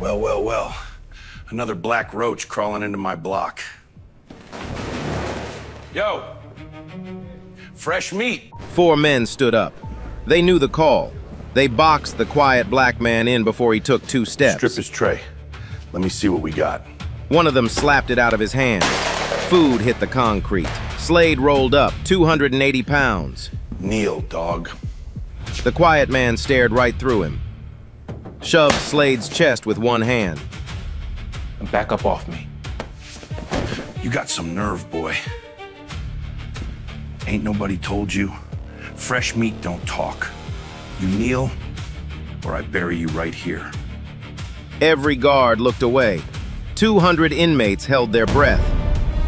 Well, well, well. Another black roach crawling into my block. Yo! Fresh meat! 4 men stood up. They knew the call. They boxed the quiet black man in before he took 2 steps. Strip his tray. Let me see what we got. One of them slapped it out of his hand. Food hit the concrete. Slade rolled up, 280 pounds. Kneel, dog. The quiet man stared right through him. Shoved Slade's chest with one hand. Back up off me. You got some nerve, boy. Ain't nobody told you? Fresh meat don't talk. You kneel, or I bury you right here. Every guard looked away. 200 inmates held their breath.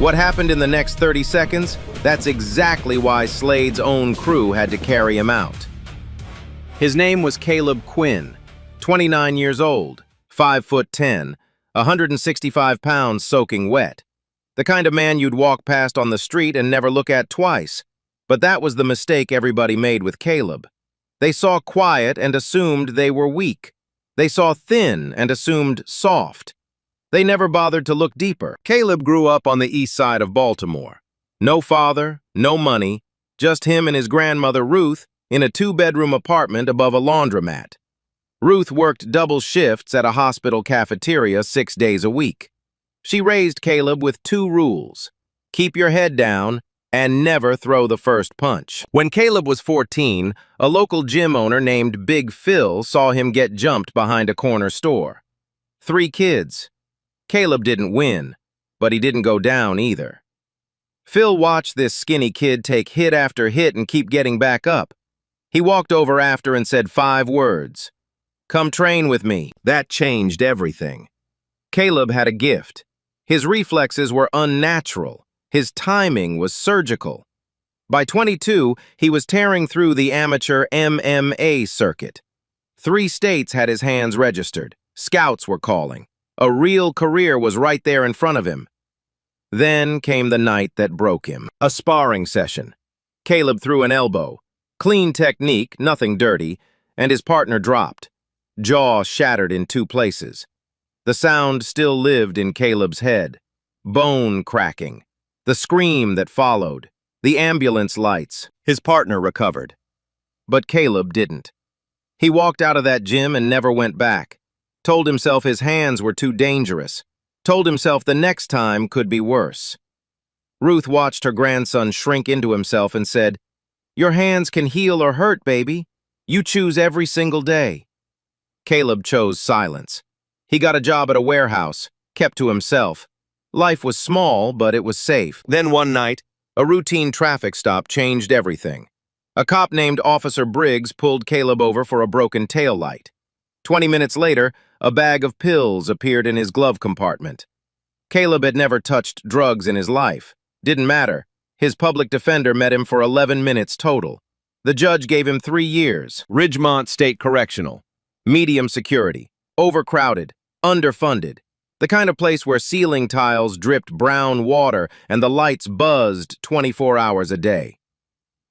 What happened in the next 30 seconds? That's exactly why Slade's own crew had to carry him out. His name was Caleb Quinn, 29 years old, 5'10", 165 pounds soaking wet. The kind of man you'd walk past on the street and never look at twice. But that was the mistake everybody made with Caleb. They saw quiet and assumed they were weak. They saw thin and assumed soft. They never bothered to look deeper. Caleb grew up on the east side of Baltimore. No father, no money, just him and his grandmother Ruth in a 2-bedroom apartment above a laundromat. Ruth worked double shifts at a hospital cafeteria 6 days a week. She raised Caleb with 2 rules: keep your head down and never throw the first punch. When Caleb was 14, a local gym owner named Big Phil saw him get jumped behind a corner store. 3 kids. Caleb didn't win, but he didn't go down either. Phil watched this skinny kid take hit after hit and keep getting back up. He walked over after and said 5 words. "Come train with me." That changed everything. Caleb had a gift. His reflexes were unnatural. His timing was surgical. By 22, he was tearing through the amateur MMA circuit. 3 states had his hands registered. Scouts were calling. A real career was right there in front of him. Then came the night that broke him. A sparring session. Caleb threw an elbow. Clean technique, nothing dirty, and his partner dropped. Jaw shattered in 2 places. The sound still lived in Caleb's head. Bone cracking. The scream that followed. The ambulance lights. His partner recovered. But Caleb didn't. He walked out of that gym and never went back. Told himself his hands were too dangerous. Told himself the next time could be worse. Ruth watched her grandson shrink into himself and said, "Your hands can heal or hurt, baby. You choose every single day." Caleb chose silence. He got a job at a warehouse, kept to himself. Life was small, but it was safe. Then one night, a routine traffic stop changed everything. A cop named Officer Briggs pulled Caleb over for a broken taillight. 20 minutes later, a bag of pills appeared in his glove compartment. Caleb had never touched drugs in his life. Didn't matter. His public defender met him for 11 minutes total. The judge gave him 3 years. Ridgemont State Correctional. Medium security. Overcrowded. Underfunded. The kind of place where ceiling tiles dripped brown water and the lights buzzed 24 hours a day.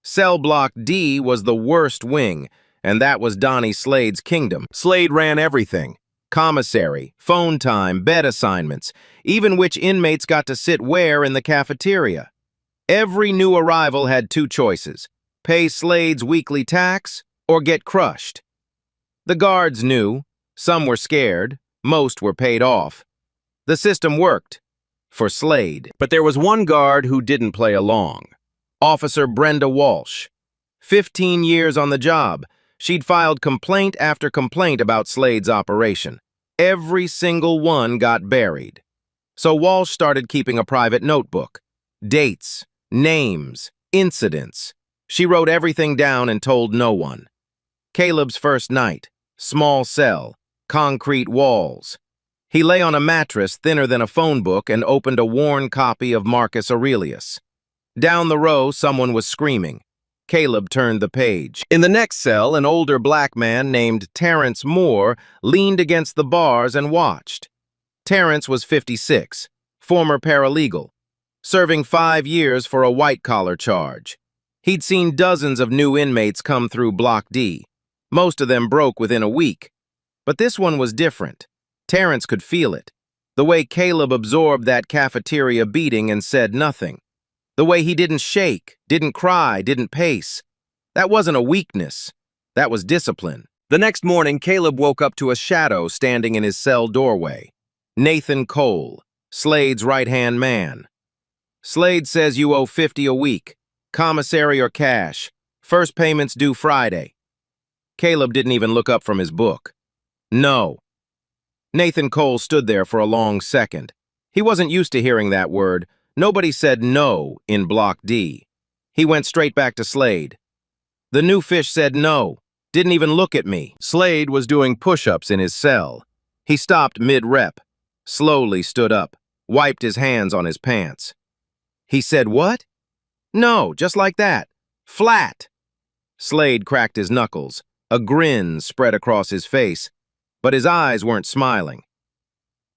Cell Block D was the worst wing, and that was Donnie Slade's kingdom. Slade ran everything. Commissary, phone time, bed assignments, even which inmates got to sit where in the cafeteria. Every new arrival had 2 choices: pay Slade's weekly tax or get crushed. The guards knew. Some were scared. Most were paid off. The system worked. For Slade. But there was one guard who didn't play along. Officer Brenda Walsh. 15 years on the job. She'd filed complaint after complaint about Slade's operation. Every single one got buried. So Walsh started keeping a private notebook. Dates, names, incidents. She wrote everything down and told no one. Caleb's first night. Small cell. Concrete walls. He lay on a mattress thinner than a phone book and opened a worn copy of Marcus Aurelius. Down the row, someone was screaming. Caleb turned the page. In the next cell, an older black man named Terrence Moore leaned against the bars and watched. Terrence was 56, former paralegal, serving 5 years for a white-collar charge. He'd seen dozens of new inmates come through Block D. Most of them broke within a week. But this one was different. Terrence could feel it. The way Caleb absorbed that cafeteria beating and said nothing. The way he didn't shake, didn't cry, didn't pace. That wasn't a weakness. That was discipline. The next morning, Caleb woke up to a shadow standing in his cell doorway. Nathan Cole, Slade's right-hand man. Slade says you owe $50 a week. Commissary or cash. First payment's due Friday. Caleb didn't even look up from his book. No. Nathan Cole stood there for a long second. He wasn't used to hearing that word. Nobody said no in Block D. He went straight back to Slade. The new fish said no, didn't even look at me. Slade was doing push-ups in his cell. He stopped mid-rep, slowly stood up, wiped his hands on his pants. He said what? No, just like that. Flat. Slade cracked his knuckles. A grin spread across his face, but his eyes weren't smiling.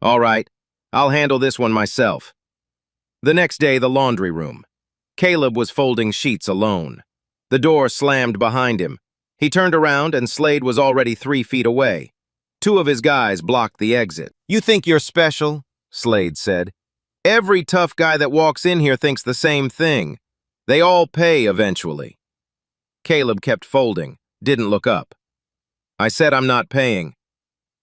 All right, I'll handle this one myself. The next day, the laundry room. Caleb was folding sheets alone. The door slammed behind him. He turned around and Slade was already 3 feet away. 2 of his guys blocked the exit. You think you're special? Slade said. Every tough guy that walks in here thinks the same thing. They all pay eventually. Caleb kept folding, didn't look up. I said I'm not paying.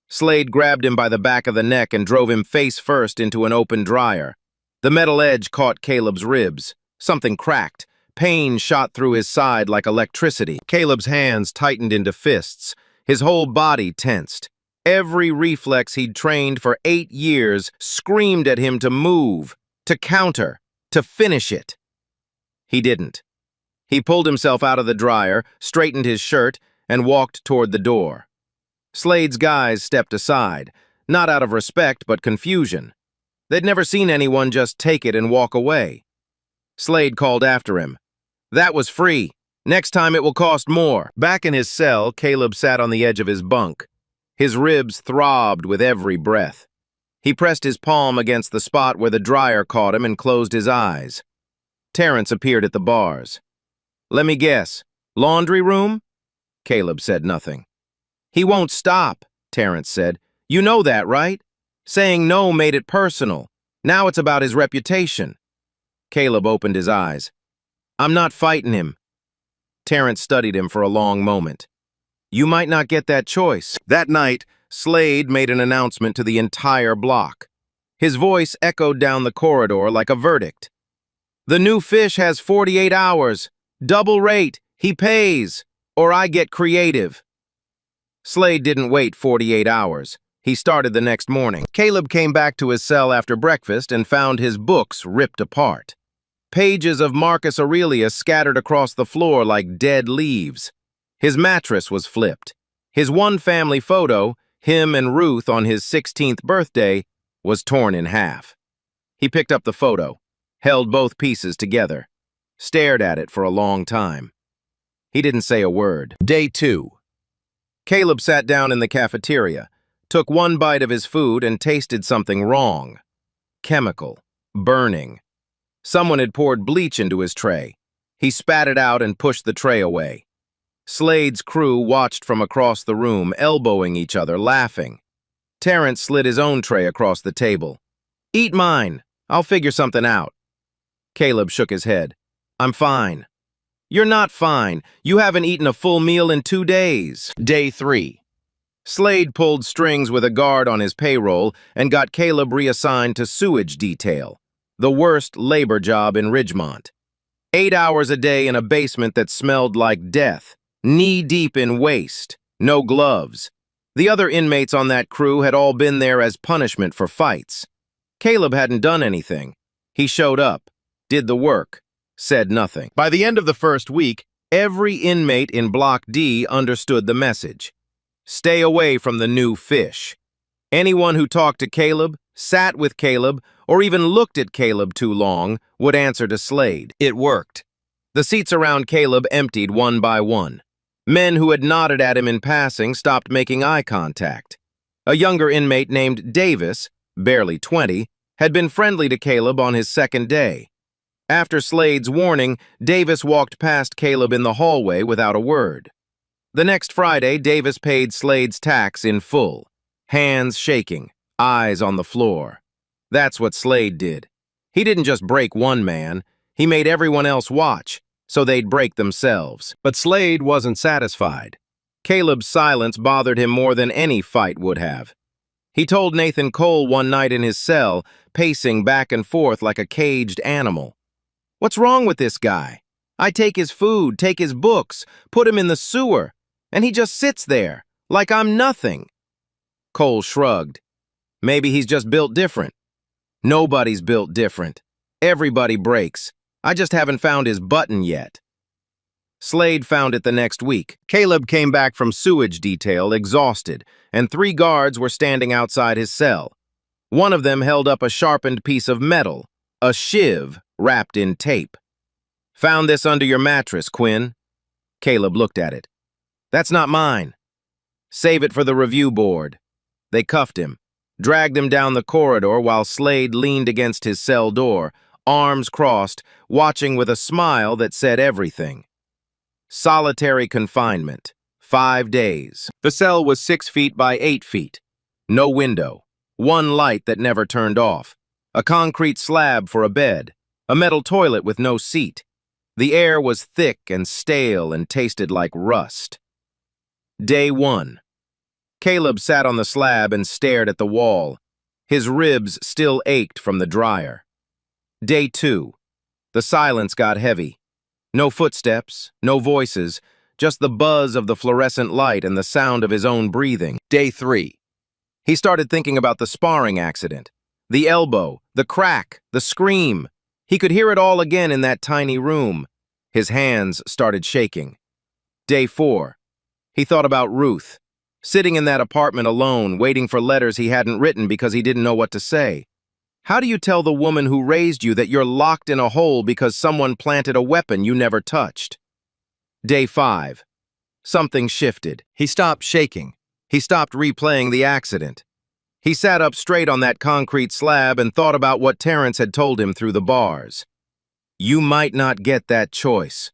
Slade grabbed him by the back of the neck and drove him face first into an open dryer. The metal edge caught Caleb's ribs. Something cracked. Pain shot through his side like electricity. Caleb's hands tightened into fists. His whole body tensed. Every reflex he'd trained for 8 years screamed at him to move, to counter, to finish it. He didn't. He pulled himself out of the dryer, straightened his shirt, and walked toward the door. Slade's guys stepped aside, not out of respect but confusion. They'd never seen anyone just take it and walk away. Slade called after him. That was free. Next time it will cost more. Back in his cell, Caleb sat on the edge of his bunk. His ribs throbbed with every breath. He pressed his palm against the spot where the dryer caught him and closed his eyes. Terrence appeared at the bars. Let me guess, laundry room? Caleb said nothing. He won't stop, Terrence said. You know that, right? Saying no made it personal. Now it's about his reputation. Caleb opened his eyes. I'm not fighting him. Terrence studied him for a long moment. You might not get that choice. That night, Slade made an announcement to the entire block. His voice echoed down the corridor like a verdict. The new fish has 48 hours. Double rate. He pays. Or I get creative. Slade didn't wait 48 hours. He started the next morning. Caleb came back to his cell after breakfast and found his books ripped apart. Pages of Marcus Aurelius scattered across the floor like dead leaves. His mattress was flipped. His one family photo, him and Ruth on his 16th birthday, was torn in half. He picked up the photo, held both pieces together, stared at it for a long time. He didn't say a word. Day 2. Caleb sat down in the cafeteria, took one bite of his food and tasted something wrong. Chemical. Burning. Someone had poured bleach into his tray. He spat it out and pushed the tray away. Slade's crew watched from across the room, elbowing each other, laughing. Terrence slid his own tray across the table. Eat mine. I'll figure something out. Caleb shook his head. I'm fine. You're not fine. You haven't eaten a full meal in 2 days. Day 3. Slade pulled strings with a guard on his payroll and got Caleb reassigned to sewage detail, the worst labor job in Ridgemont. 8 hours a day in a basement that smelled like death, knee-deep in waste, no gloves. The other inmates on that crew had all been there as punishment for fights. Caleb hadn't done anything. He showed up, did the work, said nothing. By the end of the first week, every inmate in Block D understood the message. Stay away from the new fish. Anyone who talked to Caleb, sat with Caleb, or even looked at Caleb too long would answer to Slade. It worked. The seats around Caleb emptied one by one. Men who had nodded at him in passing stopped making eye contact. A younger inmate named Davis, barely 20, had been friendly to Caleb on his second day. After Slade's warning, Davis walked past Caleb in the hallway without a word. The next Friday, Davis paid Slade's tax in full, hands shaking, eyes on the floor. That's what Slade did. He didn't just break one man, he made everyone else watch, so they'd break themselves. But Slade wasn't satisfied. Caleb's silence bothered him more than any fight would have. He told Nathan Cole one night in his cell, pacing back and forth like a caged animal. "What's wrong with this guy? I take his food, take his books, put him in the sewer, and he just sits there, like I'm nothing." Cole shrugged. "Maybe he's just built different." "Nobody's built different. Everybody breaks. I just haven't found his button yet." Slade found it the next week. Caleb came back from sewage detail, exhausted, and 3 guards were standing outside his cell. One of them held up a sharpened piece of metal, a shiv wrapped in tape. "Found this under your mattress, Quinn." Caleb looked at it. "That's not mine." "Save it for the review board." They cuffed him, dragged him down the corridor while Slade leaned against his cell door, arms crossed, watching with a smile that said everything. Solitary confinement, 5 days. The cell was 6 feet by 8 feet. No window, one light that never turned off, a concrete slab for a bed, a metal toilet with no seat. The air was thick and stale and tasted like rust. Day 1. Caleb sat on the slab and stared at the wall. His ribs still ached from the dryer. Day 2. The silence got heavy. No footsteps, no voices, just the buzz of the fluorescent light and the sound of his own breathing. Day 3. He started thinking about the sparring accident. The elbow, the crack, the scream. He could hear it all again in that tiny room. His hands started shaking. Day 4. He thought about Ruth, sitting in that apartment alone, waiting for letters he hadn't written because he didn't know what to say. How do you tell the woman who raised you that you're locked in a hole because someone planted a weapon you never touched? Day 5. Something shifted. He stopped shaking. He stopped replaying the accident. He sat up straight on that concrete slab and thought about what Terrence had told him through the bars. You might not get that choice.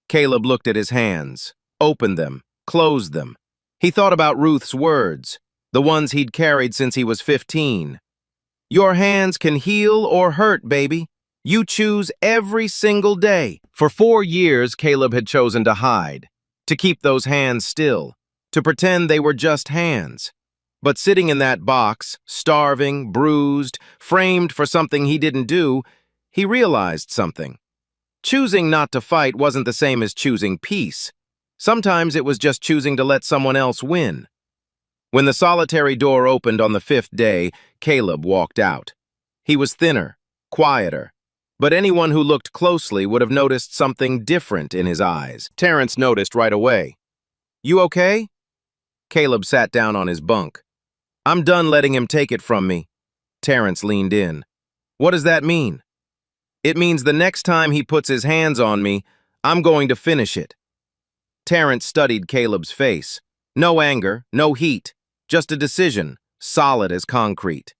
Caleb looked at his hands, opened them, closed them. He thought about Ruth's words, the ones he'd carried since he was 15. Your hands can heal or hurt, baby. You choose every single day. For 4 years, Caleb had chosen to hide, to keep those hands still, to pretend they were just hands. But sitting in that box, starving, bruised, framed for something he didn't do, he realized something. Choosing not to fight wasn't the same as choosing peace. Sometimes it was just choosing to let someone else win. When the solitary door opened on the 5th day, Caleb walked out. He was thinner, quieter, but anyone who looked closely would have noticed something different in his eyes. Terrence noticed right away. You okay? Caleb sat down on his bunk. I'm done letting him take it from me. Terrence leaned in. What does that mean? It means the next time he puts his hands on me, I'm going to finish it. Terrence studied Caleb's face. No anger, no heat. Just a decision, solid as concrete.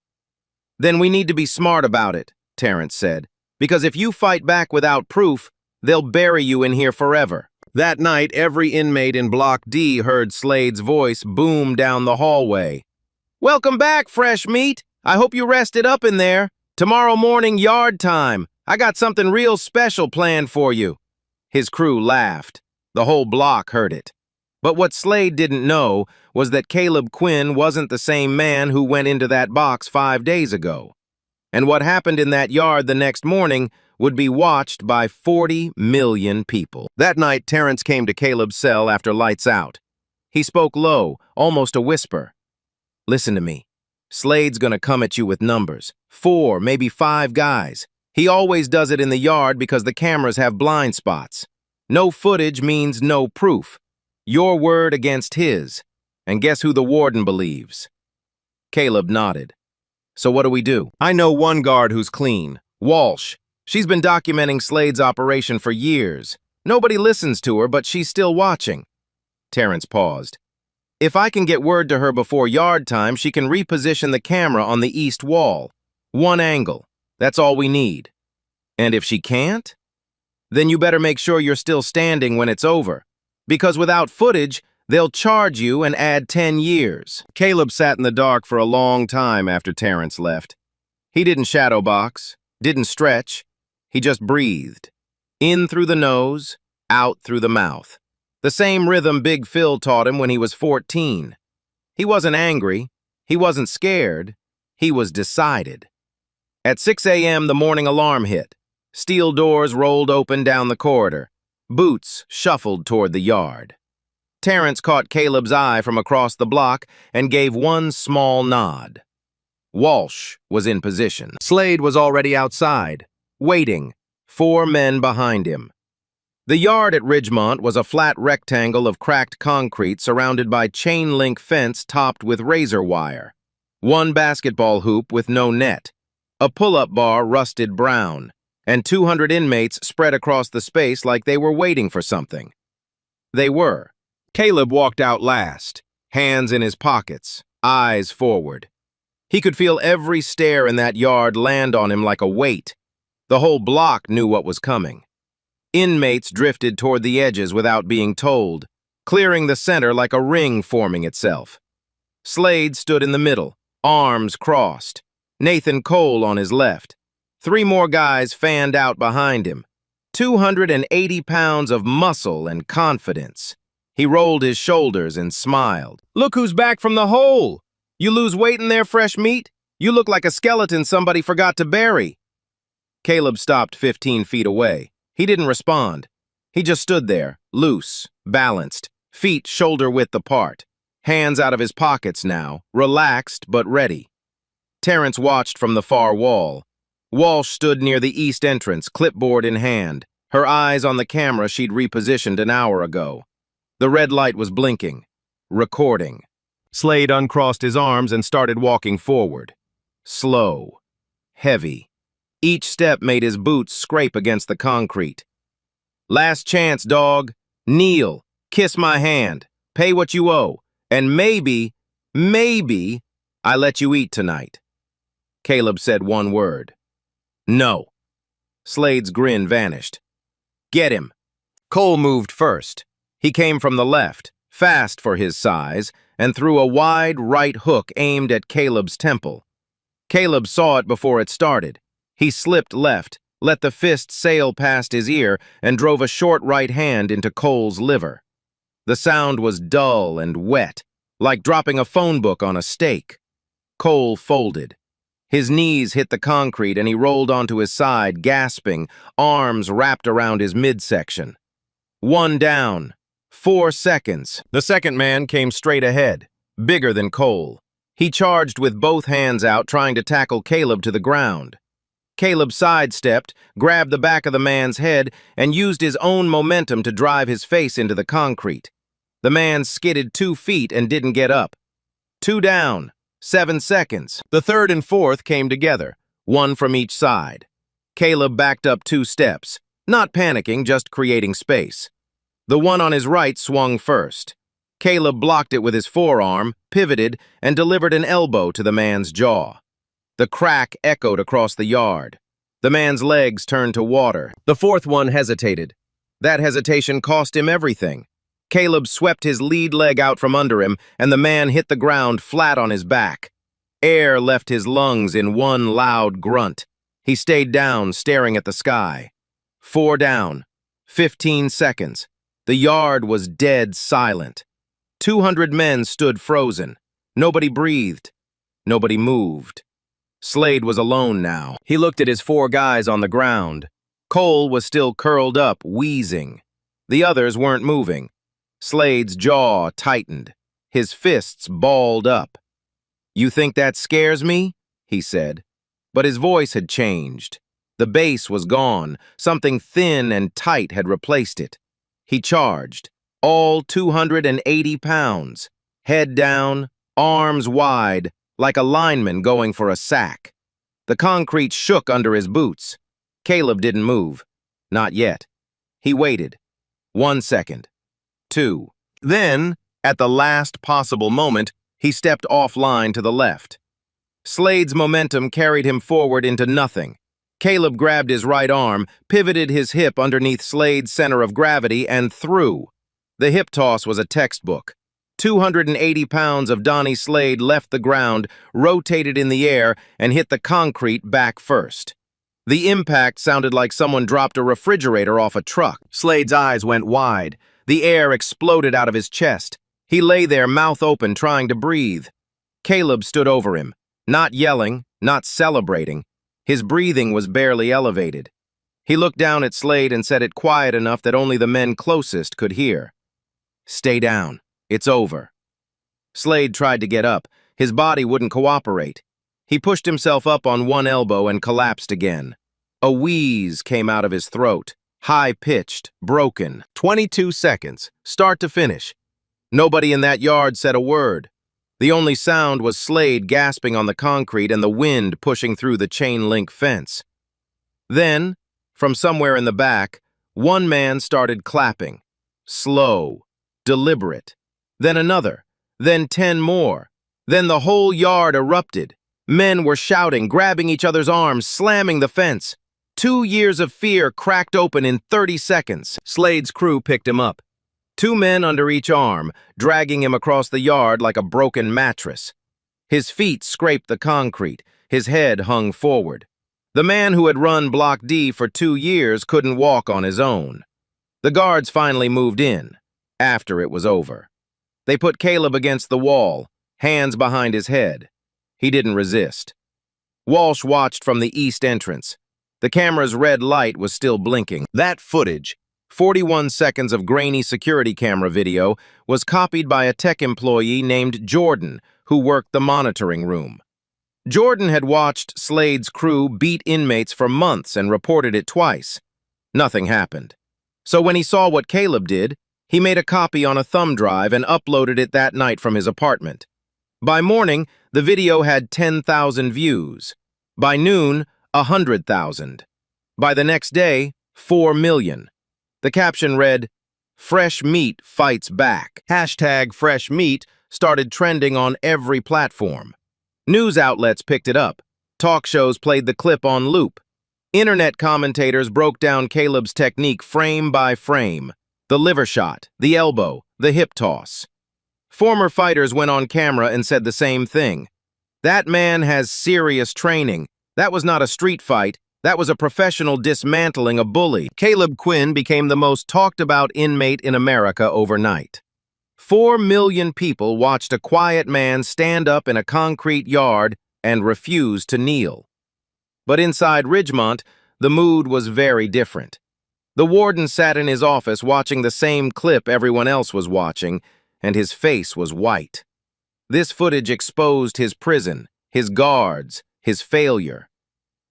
Then we need to be smart about it, Terrence said, because if you fight back without proof, they'll bury you in here forever. That night, every inmate in Block D heard Slade's voice boom down the hallway. Welcome back, fresh meat. I hope you rested up in there. Tomorrow morning, yard time. I got something real special planned for you. His crew laughed. The whole block heard it. But what Slade didn't know was that Caleb Quinn wasn't the same man who went into that box 5 days ago. And what happened in that yard the next morning would be watched by 40 million people. That night, Terrence came to Caleb's cell after lights out. He spoke low, almost a whisper. Listen to me. Slade's gonna come at you with numbers. 4, maybe 5 guys. He always does it in the yard because the cameras have blind spots. No footage means no proof. Your word against his. And guess who the warden believes? Caleb nodded. So what do we do? I know one guard who's clean. Walsh. She's been documenting Slade's operation for years. Nobody listens to her, but she's still watching. Terrence paused. If I can get word to her before yard time, she can reposition the camera on the east wall. One angle. That's all we need. And if she can't? Then you better make sure you're still standing when it's over. Because without footage, They'll charge you and add 10 years. Caleb sat in the dark for a long time after Terrence left. He didn't shadow box, didn't stretch. He just breathed. In through the nose, out through the mouth. The same rhythm Big Phil taught him when he was 14. He wasn't angry. He wasn't scared. He was decided. At 6 a.m., the morning alarm hit. Steel doors rolled open down the corridor. Boots shuffled toward the yard. Terrence caught Caleb's eye from across the block and gave one small nod. Walsh was in position. Slade was already outside, waiting, 4 men behind him. The yard at Ridgemont was a flat rectangle of cracked concrete surrounded by chain-link fence topped with razor wire. 1 basketball hoop with no net, a pull-up bar rusted brown, and 200 inmates spread across the space like they were waiting for something. They were. Caleb walked out last, hands in his pockets, eyes forward. He could feel every stare in that yard land on him like a weight. The whole block knew what was coming. Inmates drifted toward the edges without being told, clearing the center like a ring forming itself. Slade stood in the middle, arms crossed. Nathan Cole on his left. 3 more guys fanned out behind him. 280 pounds of muscle and confidence. He rolled his shoulders and smiled. "Look who's back from the hole! You lose weight in there, fresh meat? You look like a skeleton somebody forgot to bury." Caleb stopped 15 feet away. He didn't respond. He just stood there, loose, balanced, feet shoulder-width apart, hands out of his pockets now, relaxed but ready. Terrence watched from the far wall. Walsh stood near the east entrance, clipboard in hand, her eyes on the camera she'd repositioned an hour ago. The red light was blinking, recording. Slade uncrossed his arms and started walking forward. Slow, heavy. Each step made his boots scrape against the concrete. "Last chance, dog. Kneel. Kiss my hand. Pay what you owe. And maybe, I let you eat tonight." Caleb said one word. "No." Slade's grin vanished. "Get him." Cole moved first. He came from the left, fast for his size, and threw a wide right hook aimed at Caleb's temple. Caleb saw it before it started. He slipped left, let the fist sail past his ear, and drove a short right hand into Cole's liver. The sound was dull and wet, like dropping a phone book on a steak. Cole folded. His knees hit the concrete and he rolled onto his side, gasping, arms wrapped around his midsection. 1 down. 4 seconds. The second man came straight ahead, bigger than Cole. He charged with both hands out, trying to tackle Caleb to the ground. Caleb sidestepped, grabbed the back of the man's head, and used his own momentum to drive his face into the concrete. The man skidded 2 feet and didn't get up. 2 down, 7 seconds. The third and fourth came together, 1 from each side. Caleb backed up 2 steps, not panicking, just creating space. The one on his right swung first. Caleb blocked it with his forearm, pivoted, and delivered an elbow to the man's jaw. The crack echoed across the yard. The man's legs turned to water. The fourth one hesitated. That hesitation cost him everything. Caleb swept his lead leg out from under him, and the man hit the ground flat on his back. Air left his lungs in one loud grunt. He stayed down, staring at the sky. 4 down. 15 seconds. The yard was dead silent. 200 men stood frozen. Nobody breathed. Nobody moved. Slade was alone now. He looked at his 4 guys on the ground. Cole was still curled up, wheezing. The others weren't moving. Slade's jaw tightened. His fists balled up. "You think that scares me?" he said. But his voice had changed. The bass was gone. Something thin and tight had replaced it. He charged, all 280 pounds, head down, arms wide, like a lineman going for a sack. The concrete shook under his boots. Caleb didn't move. Not yet. He waited. 1 second. 2. Then, at the last possible moment, he stepped offline to the left. Slade's momentum carried him forward into nothing. Caleb grabbed his right arm, pivoted his hip underneath Slade's center of gravity, and threw. The hip toss was a textbook. 280 pounds of Donnie Slade left the ground, rotated in the air, and hit the concrete back first. The impact sounded like someone dropped a refrigerator off a truck. Slade's eyes went wide. The air exploded out of his chest. He lay there, mouth open, trying to breathe. Caleb stood over him, not yelling, not celebrating. His breathing was barely elevated. He looked down at Slade and said it quiet enough that only the men closest could hear. "Stay down. It's over." Slade tried to get up. His body wouldn't cooperate. He pushed himself up on one elbow and collapsed again. A wheeze came out of his throat, high-pitched, broken. 22 seconds, start to finish. Nobody in that yard said a word. The only sound was Slade gasping on the concrete and the wind pushing through the chain-link fence. Then, from somewhere in the back, one man started clapping. Slow, deliberate. Then another. Then 10 more. Then the whole yard erupted. Men were shouting, grabbing each other's arms, slamming the fence. 2 years of fear cracked open in 30 seconds. Slade's crew picked him up. 2 men under each arm, dragging him across the yard like a broken mattress. His feet scraped the concrete. His head hung forward. The man who had run Block D for 2 years couldn't walk on his own. The guards finally moved in, after it was over. They put Caleb against the wall, hands behind his head. He didn't resist. Walsh watched from the east entrance. The camera's red light was still blinking. That footage, 41 seconds of grainy security camera video, was copied by a tech employee named Jordan, who worked the monitoring room. Jordan had watched Slade's crew beat inmates for months and reported it twice. Nothing happened. So when he saw what Caleb did, he made a copy on a thumb drive and uploaded it that night from his apartment. By morning, the video had 10,000 views. By noon, 100,000. By the next day, 4 million. The caption read, "Fresh Meat Fights Back." #FreshMeat started trending on every platform. News outlets picked it up. Talk shows played the clip on loop. Internet commentators broke down Caleb's technique frame by frame. The liver shot, the elbow, the hip toss. Former fighters went on camera and said the same thing. "That man has serious training. That was not a street fight. That was a professional dismantling a bully." Caleb Quinn became the most talked about inmate in America overnight. 4 million people watched a quiet man stand up in a concrete yard and refuse to kneel. But inside Ridgemont, the mood was very different. The warden sat in his office watching the same clip everyone else was watching, and his face was white. This footage exposed his prison, his guards, his failure.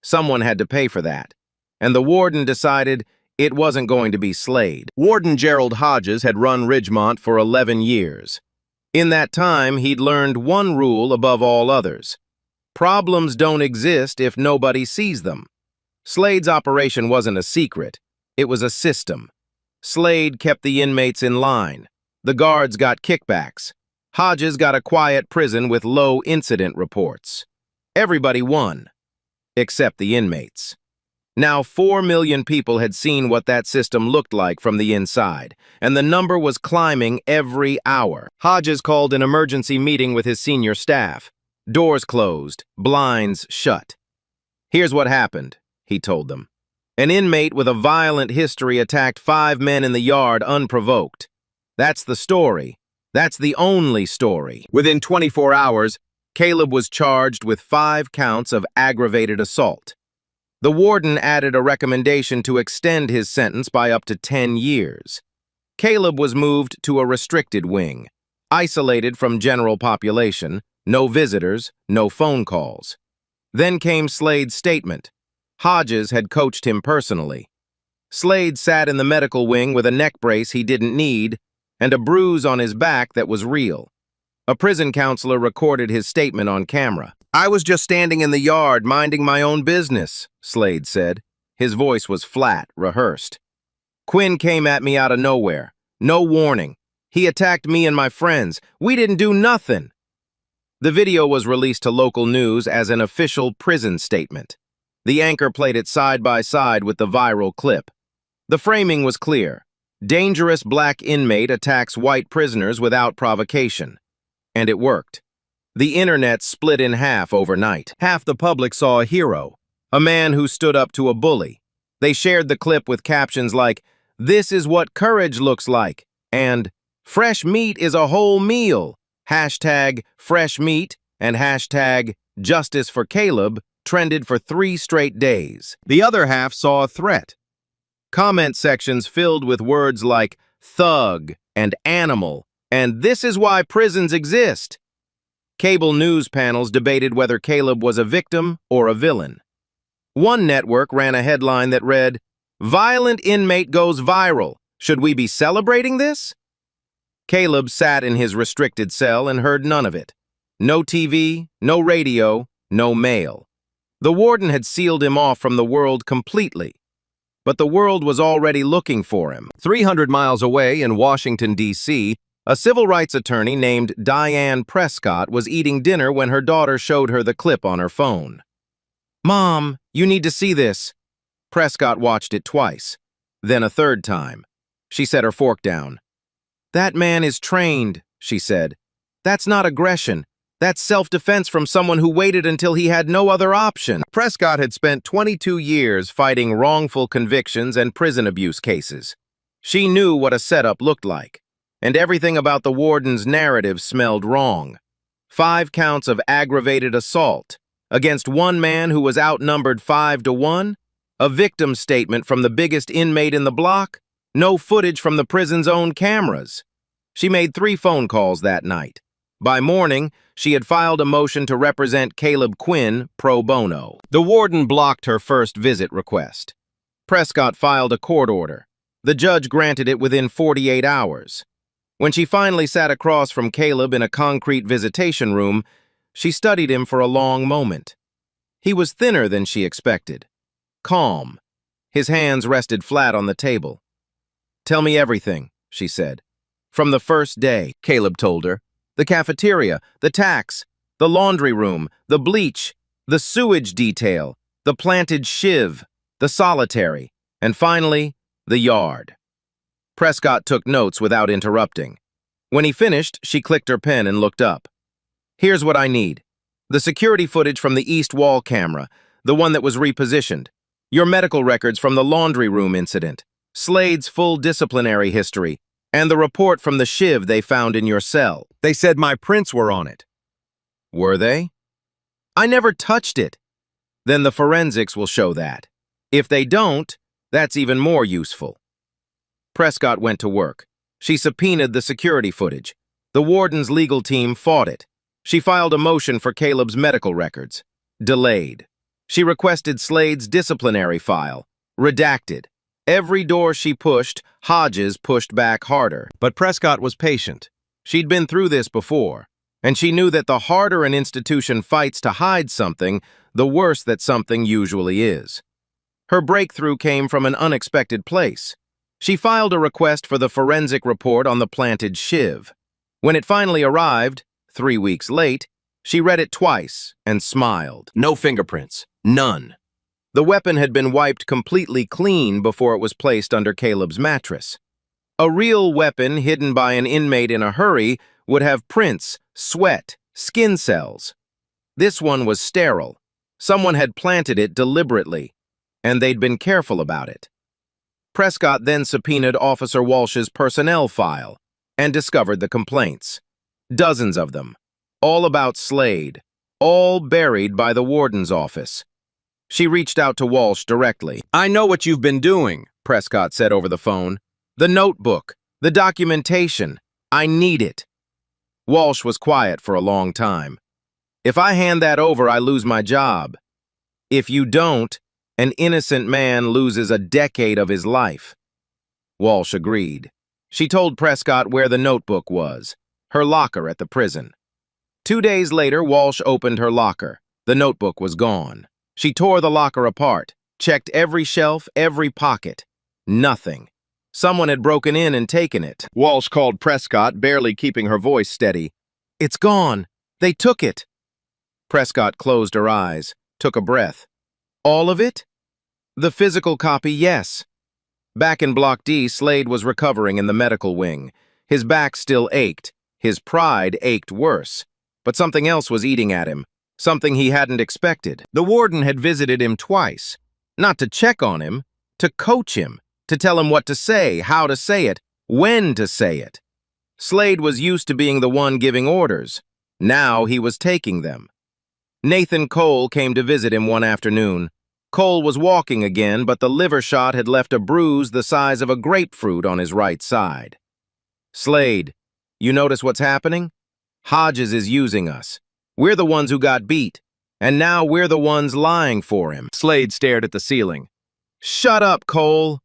Someone had to pay for that, and the warden decided it wasn't going to be Slade. Warden Gerald Hodges had run Ridgemont for 11 years. In that time, he'd learned one rule above all others. Problems don't exist if nobody sees them. Slade's operation wasn't a secret. It was a system. Slade kept the inmates in line. The guards got kickbacks. Hodges got a quiet prison with low incident reports. Everybody won, except the inmates. Now 4 million people had seen what that system looked like from the inside, and the number was climbing every hour. Hodges called an emergency meeting with his senior staff. Doors closed, blinds shut. "Here's what happened," he told them. "An inmate with a violent history attacked 5 men in the yard unprovoked. That's the story. That's the only story." Within 24 hours, Caleb was charged with 5 counts of aggravated assault. The warden added a recommendation to extend his sentence by up to 10 years. Caleb was moved to a restricted wing, isolated from general population, no visitors, no phone calls. Then came Slade's statement. Hodges had coached him personally. Slade sat in the medical wing with a neck brace he didn't need and a bruise on his back that was real. A prison counselor recorded his statement on camera. "I was just standing in the yard, minding my own business," Slade said. His voice was flat, rehearsed. "Quinn came at me out of nowhere. No warning. He attacked me and my friends. We didn't do nothing." The video was released to local news as an official prison statement. The anchor played it side by side with the viral clip. The framing was clear. Dangerous black inmate attacks white prisoners without provocation. And it worked. The internet split in half overnight. Half the public saw a hero, a man who stood up to a bully. They shared the clip with captions like, "This is what courage looks like," and "Fresh meat is a whole meal." Hashtag fresh meat and hashtag justice for Caleb trended for 3 straight days. The other half saw a threat. Comment sections filled with words like thug and animal, and "this is why prisons exist." Cable news panels debated whether Caleb was a victim or a villain. One network ran a headline that read, "Violent inmate goes viral. Should we be celebrating this?" Caleb sat in his restricted cell and heard none of it. No TV, no radio, no mail. The warden had sealed him off from the world completely. But the world was already looking for him. 300 miles away in Washington, D.C., a civil rights attorney named Diane Prescott was eating dinner when her daughter showed her the clip on her phone. "Mom, you need to see this." Prescott watched it twice, then a third time. She set her fork down. "That man is trained," she said. "That's not aggression. That's self-defense from someone who waited until he had no other option." Prescott had spent 22 years fighting wrongful convictions and prison abuse cases. She knew what a setup looked like, and everything about the warden's narrative smelled wrong. 5 counts of aggravated assault against one man who was outnumbered 5-1, a victim statement from the biggest inmate in the block, no footage from the prison's own cameras. She made 3 phone calls that night. By morning, she had filed a motion to represent Caleb Quinn pro bono. The warden blocked her first visit request. Prescott filed a court order. The judge granted it within 48 hours. When she finally sat across from Caleb in a concrete visitation room, she studied him for a long moment. He was thinner than she expected. Calm. His hands rested flat on the table. "Tell me everything," she said. "From the first day," Caleb told her. "The cafeteria, the tax, the laundry room, the bleach, the sewage detail, the planted shiv, the solitary, and finally, the yard." Prescott took notes without interrupting. When he finished, she clicked her pen and looked up. "Here's what I need. The security footage from the east wall camera, the one that was repositioned. Your medical records from the laundry room incident. Slade's full disciplinary history, and the report from the shiv they found in your cell. They said my prints were on it." "Were they?" "I never touched it." "Then the forensics will show that. If they don't, that's even more useful." Prescott went to work. She subpoenaed the security footage. The warden's legal team fought it. She filed a motion for Caleb's medical records. Delayed. She requested Slade's disciplinary file. Redacted. Every door she pushed, Hodges pushed back harder. But Prescott was patient. She'd been through this before, and she knew that the harder an institution fights to hide something, the worse that something usually is. Her breakthrough came from an unexpected place. She filed a request for the forensic report on the planted shiv. When it finally arrived, 3 weeks late, she read it twice and smiled. No fingerprints. None. The weapon had been wiped completely clean before it was placed under Caleb's mattress. A real weapon hidden by an inmate in a hurry would have prints, sweat, skin cells. This one was sterile. Someone had planted it deliberately, and they'd been careful about it. Prescott then subpoenaed Officer Walsh's personnel file and discovered the complaints. Dozens of them, all about Slade, all buried by the warden's office. She reached out to Walsh directly. "I know what you've been doing," Prescott said over the phone. "The notebook, the documentation. I need it." Walsh was quiet for a long time. "If I hand that over, I lose my job. If you don't, an innocent man loses a decade of his life." Walsh agreed. She told Prescott where the notebook was, her locker at the prison. 2 days later, Walsh opened her locker. The notebook was gone. She tore the locker apart, checked every shelf, every pocket. Nothing. Someone had broken in and taken it. Walsh called Prescott, barely keeping her voice steady. "It's gone. They took it." Prescott closed her eyes, took a breath. "All of it?" "The physical copy, yes." Back in Block D, Slade was recovering in the medical wing. His back still ached. His pride ached worse. But something else was eating at him. Something he hadn't expected. The warden had visited him twice. Not to check on him, to coach him, to tell him what to say, how to say it, when to say it. Slade was used to being the one giving orders. Now he was taking them. Nathan Cole came to visit him one afternoon. Cole was walking again, but the liver shot had left a bruise the size of a grapefruit on his right side. "Slade, you notice what's happening? Hodges is using us. We're the ones who got beat, and now we're the ones lying for him." Slade stared at the ceiling. "Shut up, Cole."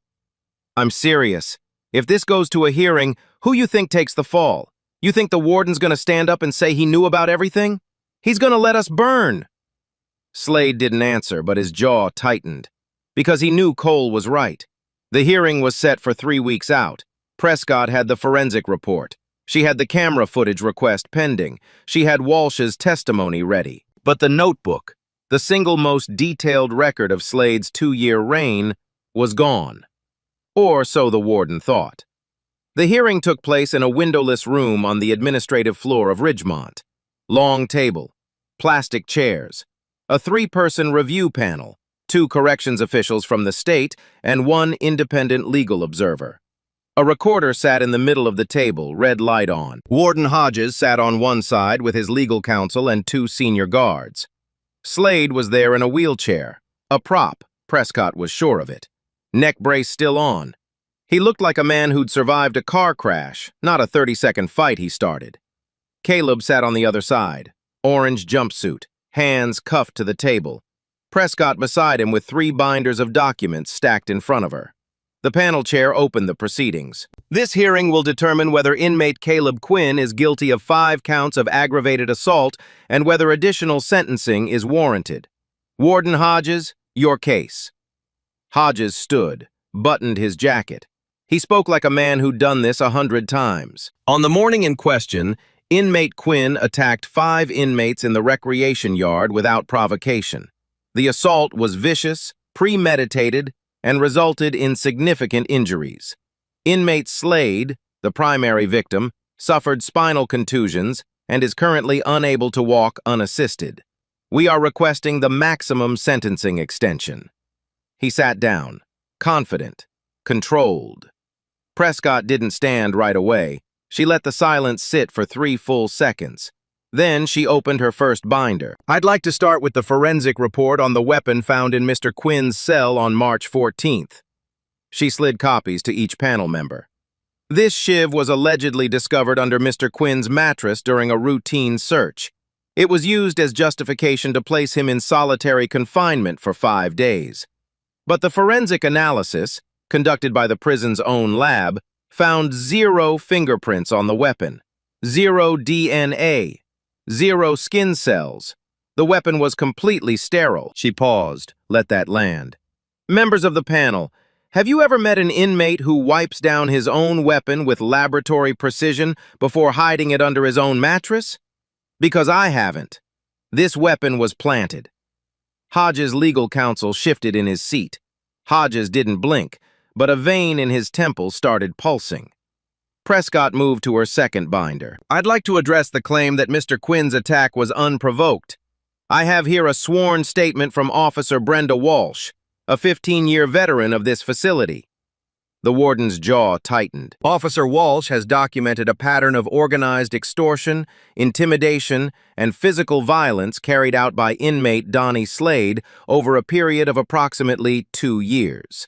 "I'm serious. If this goes to a hearing, who you think takes the fall? You think the warden's gonna stand up and say he knew about everything? He's gonna let us burn." Slade didn't answer, but his jaw tightened. Because he knew Cole was right. The hearing was set for 3 weeks out. Prescott had the forensic report. She had the camera footage request pending. She had Walsh's testimony ready. But the notebook, the single most detailed record of Slade's 2-year reign, was gone. Or so the warden thought. The hearing took place in a windowless room on the administrative floor of Ridgemont. Long table, plastic chairs, a 3-person review panel, 2 corrections officials from the state, and 1 independent legal observer. A recorder sat in the middle of the table, red light on. Warden Hodges sat on one side with his legal counsel and 2 senior guards. Slade was there in a wheelchair, a prop, Prescott was sure of it. Neck brace still on. He looked like a man who'd survived a car crash, not a 30-second fight he started. Caleb sat on the other side, orange jumpsuit, hands cuffed to the table. Prescott beside him with 3 binders of documents stacked in front of her. The panel chair opened the proceedings. "This hearing will determine whether inmate Caleb Quinn is guilty of 5 counts of aggravated assault and whether additional sentencing is warranted. Warden Hodges, your case." Hodges stood, buttoned his jacket. He spoke like a man who'd done this 100 times. On the morning in question, inmate Quinn attacked 5 inmates in the recreation yard without provocation. The assault was vicious, premeditated, and resulted in significant injuries. Inmate Slade, the primary victim, suffered spinal contusions and is currently unable to walk unassisted. We are requesting the maximum sentencing extension. He sat down, confident, controlled. Prescott didn't stand right away. She let the silence sit for 3 full seconds. Then she opened her first binder. "I'd like to start with the forensic report on the weapon found in Mr. Quinn's cell on March 14th. She slid copies to each panel member. "This shiv was allegedly discovered under Mr. Quinn's mattress during a routine search. It was used as justification to place him in solitary confinement for 5 days. But the forensic analysis, conducted by the prison's own lab, found 0 fingerprints on the weapon, 0 DNA, 0 skin cells. The weapon was completely sterile." She paused, let that land. "Members of the panel, have you ever met an inmate who wipes down his own weapon with laboratory precision before hiding it under his own mattress? Because I haven't. This weapon was planted." Hodges' legal counsel shifted in his seat. Hodges didn't blink, but a vein in his temple started pulsing. Prescott moved to her second binder. "I'd like to address the claim that Mr. Quinn's attack was unprovoked. I have here a sworn statement from Officer Brenda Walsh, a 15-year veteran of this facility." The warden's jaw tightened. "Officer Walsh has documented a pattern of organized extortion, intimidation, and physical violence carried out by inmate Donnie Slade over a period of approximately 2 years.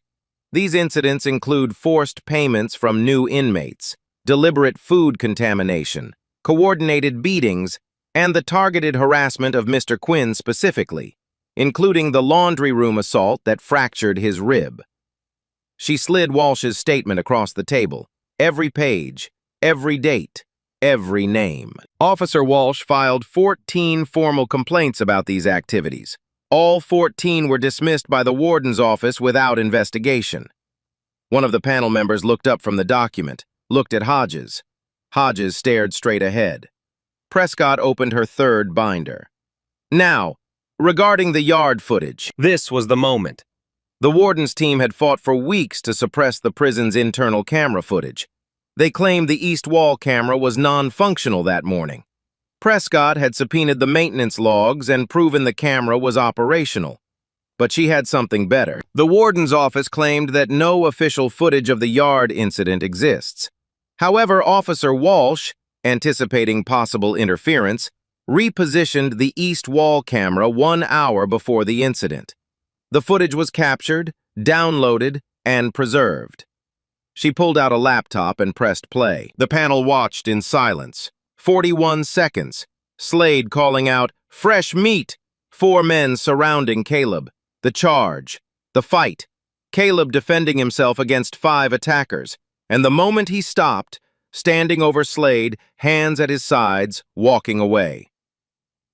These incidents include forced payments from new inmates, deliberate food contamination, coordinated beatings, and the targeted harassment of Mr. Quinn specifically, including the laundry room assault that fractured his rib." She slid Walsh's statement across the table, every page, every date, every name. Officer Walsh filed 14 formal complaints about these activities. All 14 were dismissed by the warden's office without investigation. One of the panel members looked up from the document, looked at Hodges. Hodges stared straight ahead. Prescott opened her third binder. "Now, regarding the yard footage." This was the moment. The warden's team had fought for weeks to suppress the prison's internal camera footage. They claimed the east wall camera was non-functional that morning. Prescott had subpoenaed the maintenance logs and proven the camera was operational. But she had something better. The warden's office claimed that no official footage of the yard incident exists. However, Officer Walsh, anticipating possible interference, repositioned the east wall camera 1 hour before the incident. The footage was captured, downloaded, and preserved. She pulled out a laptop and pressed play. The panel watched in silence. 41 seconds. Slade calling out, "Fresh meat!" 4 men surrounding Caleb. The charge. The fight. Caleb defending himself against 5 attackers. And the moment he stopped, standing over Slade, hands at his sides, walking away.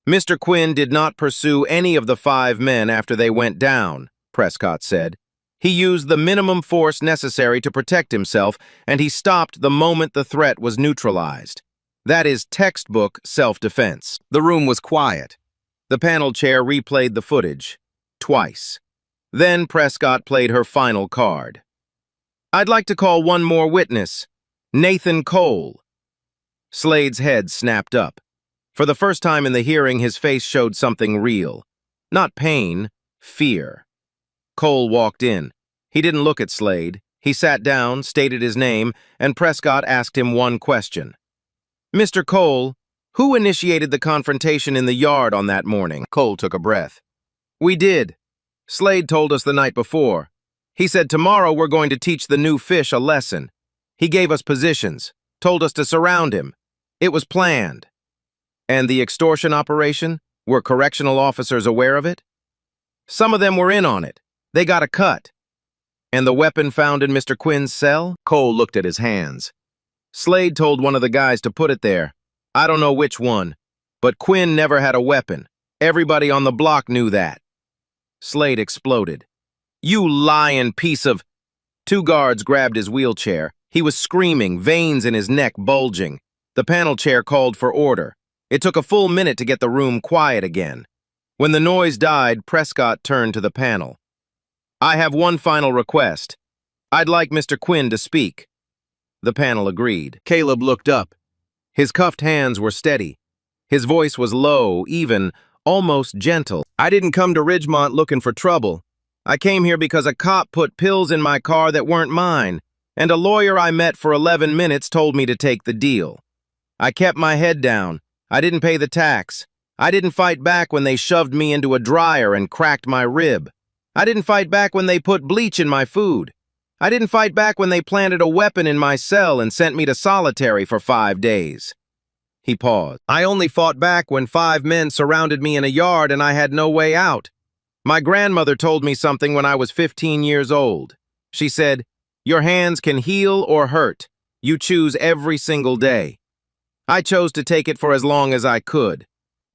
Mr. Quinn did not pursue any of the 5 men after they went down, Prescott said. He used the minimum force necessary to protect himself, and he stopped the moment the threat was neutralized. That is textbook self-defense. The room was quiet. The panel chair replayed the footage. Twice. Then Prescott played her final card. "I'd like to call one more witness. Nathan Cole." Slade's head snapped up. For the first time in the hearing, his face showed something real. Not pain, fear. Cole walked in. He didn't look at Slade. He sat down, stated his name, and Prescott asked him one question. "Mr. Cole, who initiated the confrontation in the yard on that morning?" Cole took a breath. "We did. Slade told us the night before. He said tomorrow we're going to teach the new fish a lesson. He gave us positions, told us to surround him. It was planned." "And the extortion operation? Were correctional officers aware of it?" "Some of them were in on it. They got a cut." "And the weapon found in Mr. Quinn's cell?" Cole looked at his hands. "Slade told one of the guys to put it there. I don't know which one. But Quinn never had a weapon. Everybody on the block knew that." Slade exploded. "You lying piece of—" 2 guards grabbed his wheelchair. He was screaming, veins in his neck bulging. The panel chair called for order. It took a full minute to get the room quiet again. When the noise died, Prescott turned to the panel. "I have one final request. I'd like Mr. Quinn to speak." The panel agreed. Caleb looked up. His cuffed hands were steady. His voice was low, even, almost gentle. "I didn't come to Ridgemont looking for trouble. I came here because a cop put pills in my car that weren't mine, and a lawyer I met for 11 minutes told me to take the deal. I kept my head down. I didn't pay the tax. I didn't fight back when they shoved me into a dryer and cracked my rib. I didn't fight back when they put bleach in my food. I didn't fight back when they planted a weapon in my cell and sent me to solitary for 5 days." He paused. "I only fought back when 5 men surrounded me in a yard and I had no way out. My grandmother told me something when I was 15 years old. She said, 'Your hands can heal or hurt. You choose every single day.' I chose to take it for as long as I could.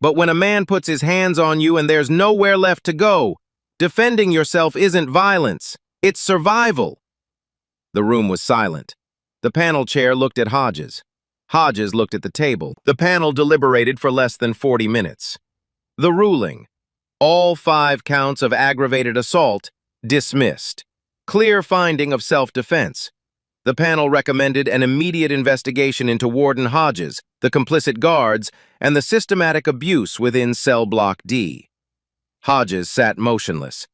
But when a man puts his hands on you and there's nowhere left to go, defending yourself isn't violence. It's survival." The room was silent. The panel chair looked at Hodges. Hodges looked at the table. The panel deliberated for less than 40 minutes. The ruling. All 5 counts of aggravated assault dismissed. Clear finding of self-defense. The panel recommended an immediate investigation into Warden Hodges, the complicit guards, and the systematic abuse within Cell Block D. Hodges sat motionless.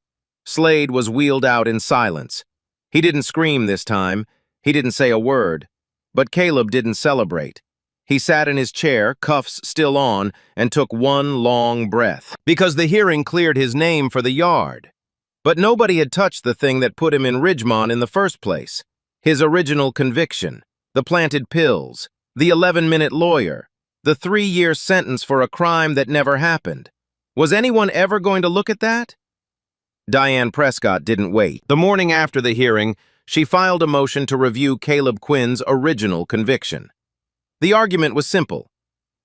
Slade was wheeled out in silence. He didn't scream this time. He didn't say a word. But Caleb didn't celebrate. He sat in his chair, cuffs still on, and took one long breath. Because the hearing cleared his name for the yard. But nobody had touched the thing that put him in Ridgemont in the first place. His original conviction, the planted pills, the 11-minute lawyer, the 3-year sentence for a crime that never happened. Was anyone ever going to look at that? Diane Prescott didn't wait. The morning after the hearing, she filed a motion to review Caleb Quinn's original conviction. The argument was simple.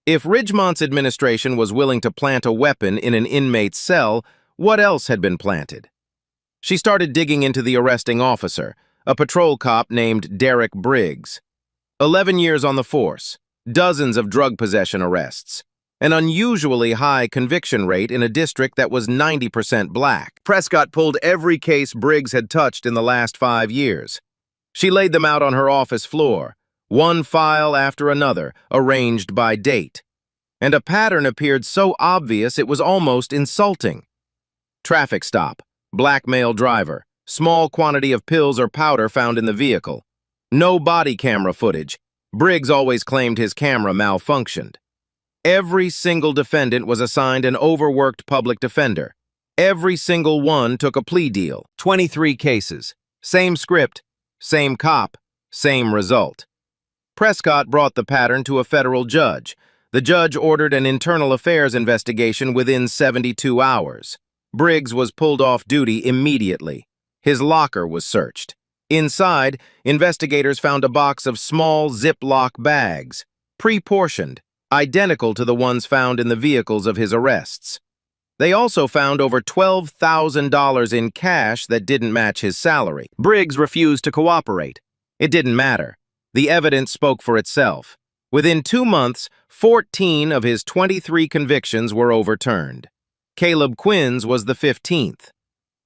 If Ridgemont's administration was willing to plant a weapon in an inmate's cell, what else had been planted? She started digging into the arresting officer, a patrol cop named Derek Briggs. 11 years on the force, dozens of drug possession arrests, an unusually high conviction rate in a district that was 90% black. Prescott pulled every case Briggs had touched in the last 5 years. She laid them out on her office floor, one file after another, arranged by date. And a pattern appeared so obvious it was almost insulting. Traffic stop, black male driver, small quantity of pills or powder found in the vehicle. No body camera footage. Briggs always claimed his camera malfunctioned. Every single defendant was assigned an overworked public defender. Every single one took a plea deal. 23 cases. Same script, same cop, same result. Prescott brought the pattern to a federal judge. The judge ordered an internal affairs investigation within 72 hours. Briggs was pulled off duty immediately. His locker was searched. Inside, investigators found a box of small Ziploc bags, pre-portioned, identical to the ones found in the vehicles of his arrests. They also found over $12,000 in cash that didn't match his salary. Briggs refused to cooperate. It didn't matter. The evidence spoke for itself. Within 2 months, 14 of his 23 convictions were overturned. Caleb Quinn's was the 15th.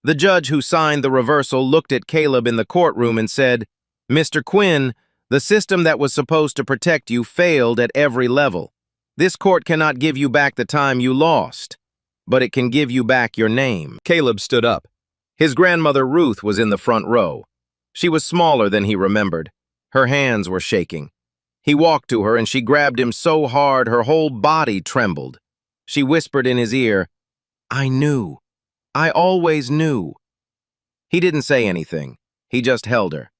The judge who signed the reversal looked at Caleb in the courtroom and said, "Mr. Quinn, the system that was supposed to protect you failed at every level. This court cannot give you back the time you lost, but it can give you back your name." Caleb stood up. His grandmother Ruth was in the front row. She was smaller than he remembered. Her hands were shaking. He walked to her and she grabbed him so hard her whole body trembled. She whispered in his ear, "I knew. I always knew." He didn't say anything. He just held her.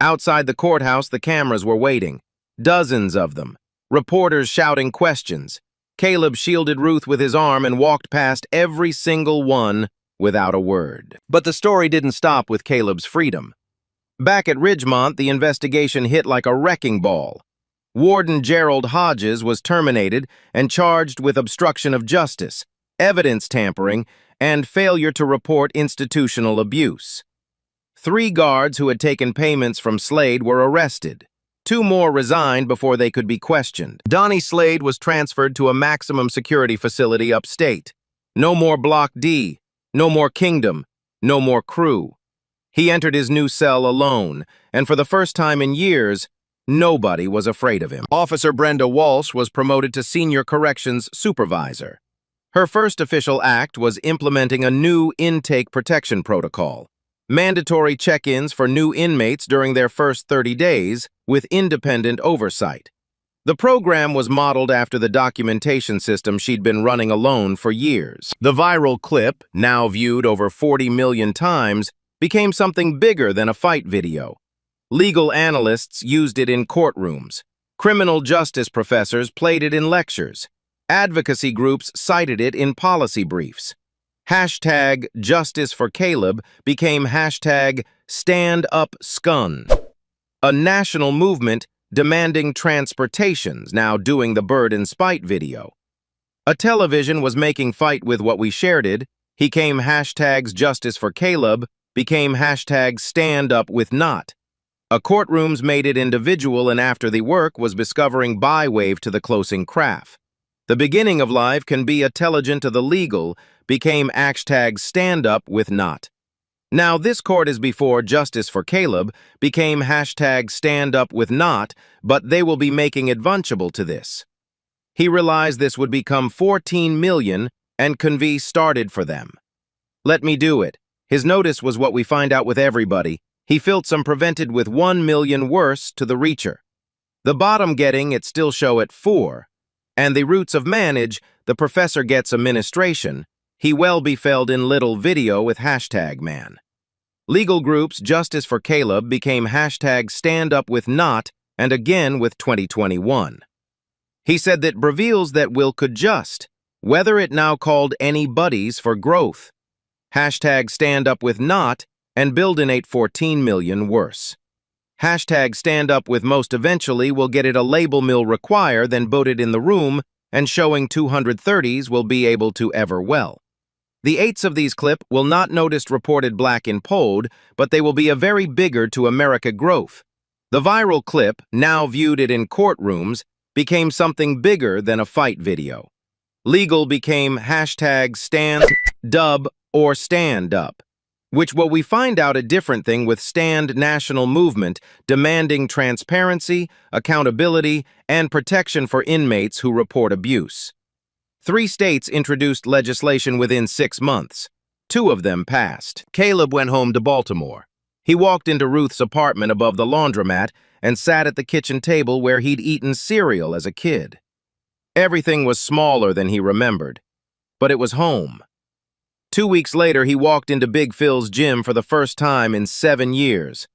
Outside the courthouse, the cameras were waiting. Dozens of them. Reporters shouting questions. Caleb shielded Ruth with his arm and walked past every single one without a word. But the story didn't stop with Caleb's freedom. Back at Ridgemont, the investigation hit like a wrecking ball. Warden Gerald Hodges was terminated and charged with obstruction of justice, evidence tampering, and failure to report institutional abuse. 3 guards who had taken payments from Slade were arrested. 2 more resigned before they could be questioned. Donnie Slade was transferred to a maximum security facility upstate. No more Block D, no more Kingdom, no more crew. He entered his new cell alone, and for the first time in years, nobody was afraid of him. Officer Brenda Walsh was promoted to Senior Corrections Supervisor. Her first official act was implementing a new intake protection protocol, mandatory check-ins for new inmates during their first 30 days with independent oversight. The program was modeled after the documentation system she'd been running alone for years. The viral clip, now viewed over 40 million times, became something bigger than a fight video. Legal analysts used it in courtrooms. Criminal justice professors played it in lectures. Advocacy groups cited it in policy briefs. Hashtag Justice for Caleb became hashtag #StandUpScun, a national movement demanding transportations, now doing the Bird in Spite video. A television was making fight with what we shared it, became hashtags Justice for Caleb, became hashtag #StandUpWithNot. A courtrooms made it individual, and after the work was discovering bywave to the closing craft. The beginning of life can be intelligent to the legal, became hashtag #StandUpWithNot. Now this court is before Justice for Caleb, became hashtag #StandUpWithNot, but they will be making advanceable to this. He realized this would become 14 million, and Convey started for them. Let me do it. His notice was what we find out with everybody. He felt some prevented with 1 million worse to the reacher. The bottom getting it still show at 4. And the roots of manage, the professor gets administration. He well befelled in little video with hashtag man. Legal groups Justice for Caleb became hashtag #StandUpWithNot, and again with 2021. He said that reveals that will could just, whether it now called any buddies for growth. Hashtag #StandUpWithNot and buildinate 14 million worse. Hashtag #StandUpWithMost eventually will get it a label mill require than voted in the room, and showing 230s will be able to ever well. The 8s of these clip will not noticed reported black in polled, but they will be a very bigger to America growth. The viral clip, now viewed it in courtrooms, became something bigger than a fight video. Legal became hashtag stand, dub, or stand up, which what we find out a different thing with stand national movement demanding transparency, accountability, and protection for inmates who report abuse. 3 states introduced legislation within 6 months. 2 of them passed. Caleb went home to Baltimore. He walked into Ruth's apartment above the laundromat and sat at the kitchen table where he'd eaten cereal as a kid. Everything was smaller than he remembered, but it was home. 2 weeks later, he walked into Big Phil's gym for the first time in 7 years.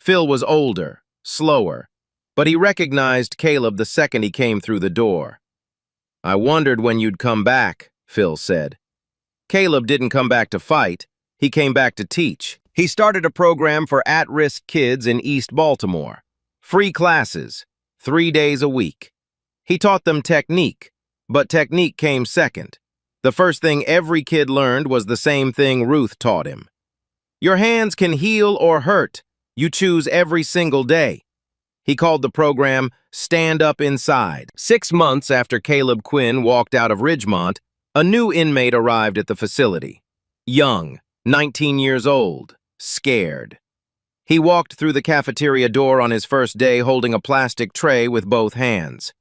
Phil was older, slower, but he recognized Caleb the second he came through the door. "I wondered when you'd come back," Phil said. Caleb didn't come back to fight. He came back to teach. He started a program for at-risk kids in East Baltimore. Free classes, 3 days a week. He taught them technique, but technique came second. The first thing every kid learned was the same thing Ruth taught him. Your hands can heal or hurt. You choose every single day. He called the program Stand Up Inside. 6 months after Caleb Quinn walked out of Ridgemont, a new inmate arrived at the facility. Young, 19 years old, scared. He walked through the cafeteria door on his first day holding a plastic tray with both hands.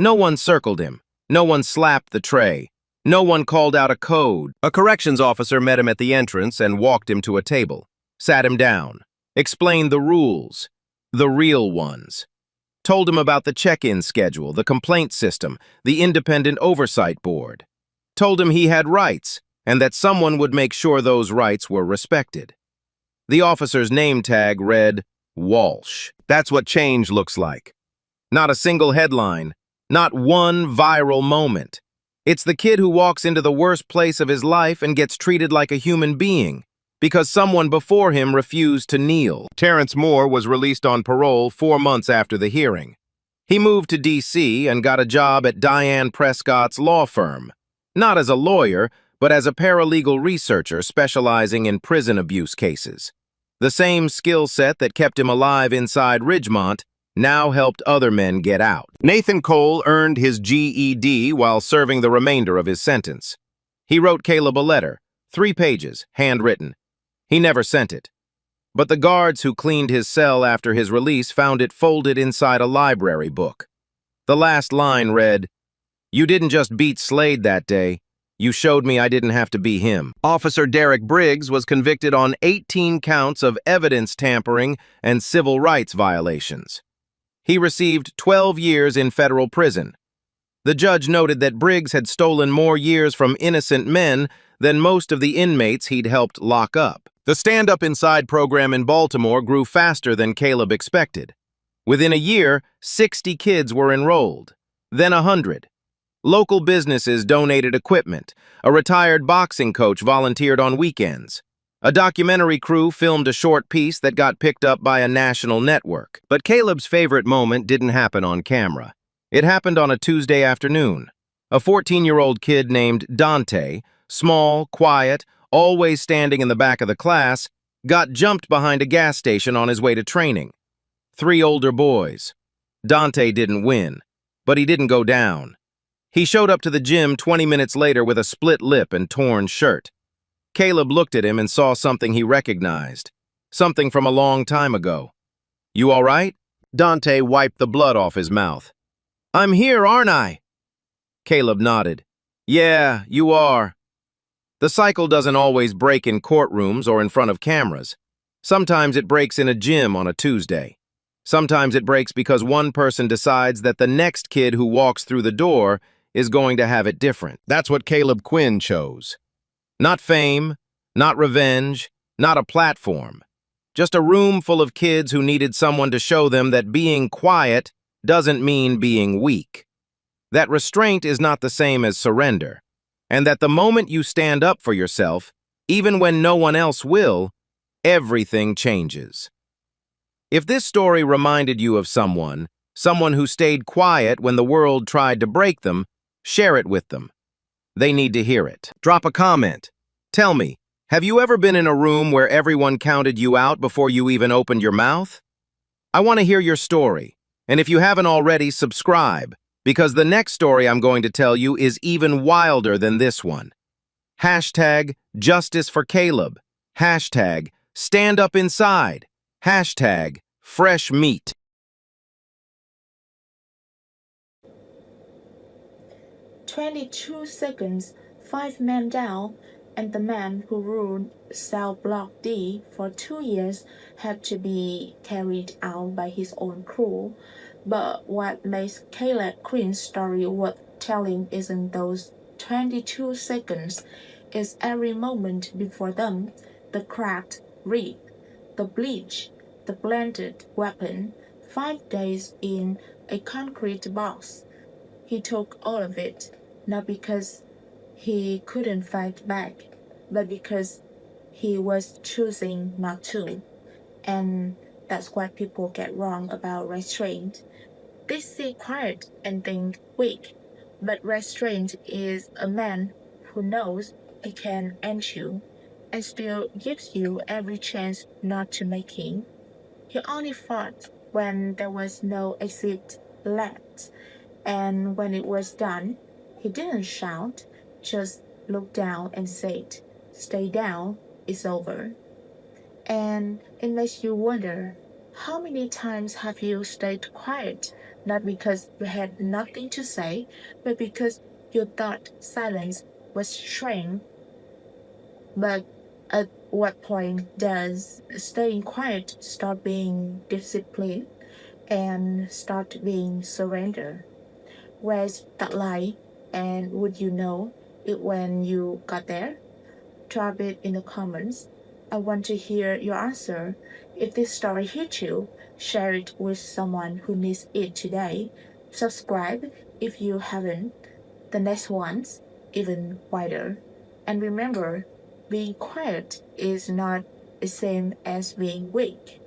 No one circled him. No one slapped the tray. No one called out a code. A corrections officer met him at the entrance and walked him to a table, sat him down, explained the rules, the real ones, told him about the check-in schedule, the complaint system, the independent oversight board, told him he had rights and that someone would make sure those rights were respected. The officer's name tag read Walsh. That's what change looks like. Not a single headline, not one viral moment. It's the kid who walks into the worst place of his life and gets treated like a human being because someone before him refused to kneel. Terrence Moore was released on parole 4 months after the hearing. He moved to D.C. and got a job at Diane Prescott's law firm, not as a lawyer, but as a paralegal researcher specializing in prison abuse cases. The same skill set that kept him alive inside Ridgemont now helped other men get out. Nathan Cole earned his GED while serving the remainder of his sentence. He wrote Caleb a letter, 3 pages, handwritten. He never sent it. But the guards who cleaned his cell after his release found it folded inside a library book. The last line read, "You didn't just beat Slade that day. You showed me I didn't have to be him." Officer Derek Briggs was convicted on 18 counts of evidence tampering and civil rights violations. He received 12 years in federal prison. The judge noted that Briggs had stolen more years from innocent men than most of the inmates he'd helped lock up. The Stand Up Inside program in Baltimore grew faster than Caleb expected. Within a year, 60 kids were enrolled, then 100. Local businesses donated equipment. A retired boxing coach volunteered on weekends. A documentary crew filmed a short piece that got picked up by a national network. But Caleb's favorite moment didn't happen on camera. It happened on a Tuesday afternoon. A 14-year-old kid named Dante, small, quiet, always standing in the back of the class, got jumped behind a gas station on his way to training. 3 older boys. Dante didn't win, but he didn't go down. He showed up to the gym 20 minutes later with a split lip and torn shirt. Caleb looked at him and saw something he recognized, something from a long time ago. "You all right?" Dante wiped the blood off his mouth. "I'm here, aren't I?" Caleb nodded. "Yeah, you are." The cycle doesn't always break in courtrooms or in front of cameras. Sometimes it breaks in a gym on a Tuesday. Sometimes it breaks because one person decides that the next kid who walks through the door is going to have it different. That's what Caleb Quinn chose. Not fame, not revenge, not a platform. Just a room full of kids who needed someone to show them that being quiet doesn't mean being weak. That restraint is not the same as surrender. And that the moment you stand up for yourself, even when no one else will, everything changes. If this story reminded you of someone who stayed quiet when the world tried to break them, share it with them. They need to hear it. Drop a comment. Tell me, have you ever been in a room where everyone counted you out before you even opened your mouth? I want to hear your story. And if you haven't already, subscribe, because the next story I'm going to tell you is even wilder than this one. Hashtag justice for Caleb. Hashtag stand up inside. Hashtag fresh meat. 22 seconds, 5 men down, and the man who ruled cell block D for 2 years had to be carried out by his own crew. But what makes Caleb Queen's story worth telling isn't those 22 seconds, it's every moment before them, the cracked rib, the bleach, the blended weapon, 5 days in a concrete box. He took all of it, not because he couldn't fight back, but because he was choosing not to. And that's what people get wrong about restraint. They see quiet and think weak, but restraint is a man who knows he can end you and still gives you every chance not to make him. He only fought when there was no exit left. And when it was done, he didn't shout, just looked down and said, "Stay down, it's over." And it makes you wonder, how many times have you stayed quiet, not because you had nothing to say, but because you thought silence was strength? But at what point does staying quiet start being discipline and start being surrender? Where's that line? And would you know it when you got there? Drop it in the comments. I want to hear your answer. If this story hit you, share it with someone who needs it today. Subscribe if you haven't. The next one's even wider. And remember, being quiet is not the same as being weak.